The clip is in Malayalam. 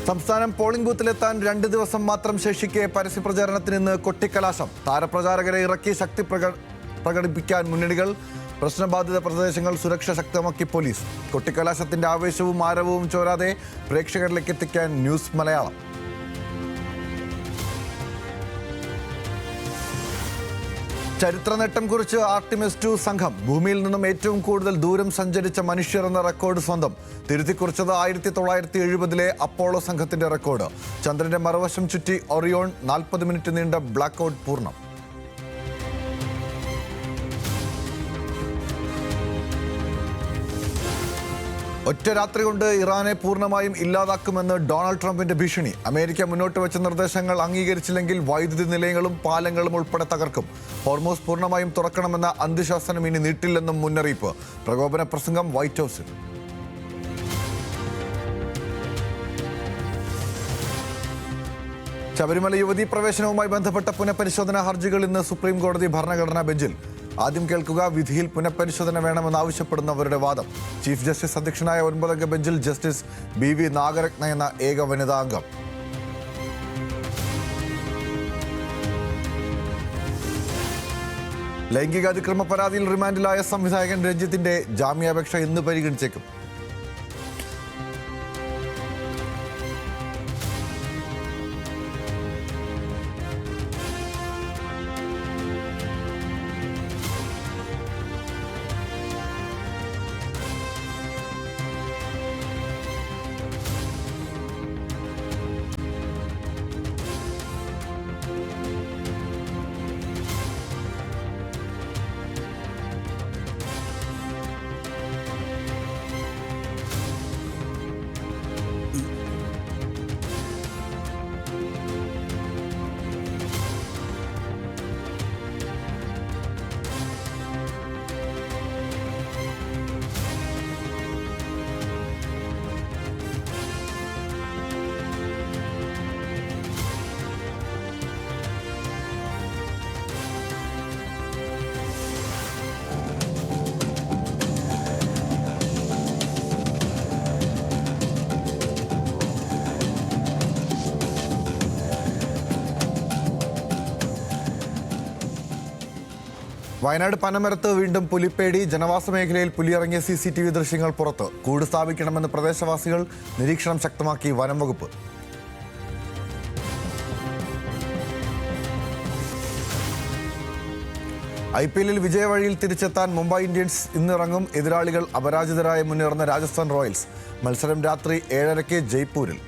സംസ്ഥാനം പോളിംഗ് ബൂത്തിലെത്താൻ 2 ദിവസം മാത്രം ശേഷിക്കെ പരസ്യപ്രചാരണത്തിന് ഇന്ന് കൊട്ടിക്കലാശം. താരപ്രചാരകരെ ഇറക്കി ശക്തി പ്രകടിപ്പിക്കാൻ മുന്നണികൾ. പ്രശ്നബാധിത പ്രദേശങ്ങൾ സുരക്ഷ ശക്തമാക്കി പോലീസ്. കൊട്ടിക്കലാശത്തിന്റെ ആവേശവും ആരവവും ചോരാതെ പ്രേക്ഷകരിലേക്ക് എത്തിക്കാൻ ന്യൂസ് മലയാളം. ചരിത്ര നേട്ടം കുറിച്ച് ആർട്ടിമിസ് 2 സംഘം. ഭൂമിയിൽ നിന്നും ഏറ്റവും കൂടുതൽ ദൂരം സഞ്ചരിച്ച മനുഷ്യർ എന്ന റെക്കോർഡ് സ്വന്തം. തിരുത്തിക്കുറിച്ചത് 1970-ലെ അപ്പോളോ സംഘത്തിന്റെ റെക്കോർഡ്. ചന്ദ്രന്റെ മറുവശം ചുറ്റി ഒറിയോൺ 40 മിനിറ്റ് നീണ്ട ബ്ലാക്ക് ഔട്ട് പൂർണ്ണം. ഒറ്റ രാത്രി കൊണ്ട് ഇറാനെ പൂർണ്ണമായും ഇല്ലാതാക്കുമെന്ന് ഡൊണാൾഡ് ട്രംപിന്റെ ഭീഷണി. അമേരിക്ക മുന്നോട്ട് വെച്ച നിർദ്ദേശങ്ങൾ അംഗീകരിച്ചില്ലെങ്കിൽ വൈദ്യുതി നിലയങ്ങളും പാലങ്ങളും ഉൾപ്പെടെ തകർക്കും. ഹോർമൂസ് പൂർണ്ണമായും തുറക്കണമെന്ന അന്ത്യശാസനം ഇനി നീട്ടില്ലെന്നും മുന്നറിയിപ്പ്. പ്രകോപന പ്രസംഗം വൈറ്റ് ഹൗസിൽ. ശബരിമല യുവതീ പ്രവേശനവുമായി ബന്ധപ്പെട്ട പുനഃപരിശോധനാ ഹർജികൾ ഇന്ന് സുപ്രീം കോടതി ഭരണഘടനാ ബെഞ്ചിൽ. ആദ്യം കേൾക്കുക വിധിയിൽ പുനഃപരിശോധന വേണമെന്നാവശ്യപ്പെടുന്നവരുടെ വാദം. ചീഫ് ജസ്റ്റിസ് അധ്യക്ഷനായ 9-അംഗ ബെഞ്ചിൽ ജസ്റ്റിസ് BV നാഗരത്ന എന്ന ഏക വനിതാ അംഗം. ലൈംഗിക അതിക്രമ പരാതിയിൽ റിമാൻഡിലായ സംവിധായകൻ രഞ്ജിത്തിന്റെ ജാമ്യാപേക്ഷ ഇന്ന് പരിഗണിച്ചേക്കും. വയനാട് പനമരത്ത് വീണ്ടും പുലിപ്പേടി. ജനവാസ മേഖലയിൽ പുലിയിറങ്ങിയ CCTV ദൃശ്യങ്ങൾ പുറത്ത്. കൂട് സ്ഥാപിക്കണമെന്ന് പ്രദേശവാസികൾ. നിരീക്ഷണം ശക്തമാക്കി വനം വകുപ്പ്. IPL വിജയവഴിയിൽ തിരിച്ചെത്താൻ മുംബൈ ഇന്ത്യൻസ് ഇന്നിറങ്ങും. എതിരാളികൾ അപരാജിതരായി മുന്നേറുന്ന രാജസ്ഥാൻ റോയൽസ്. മത്സരം രാത്രി 7:30 ജയ്പൂരിൽ.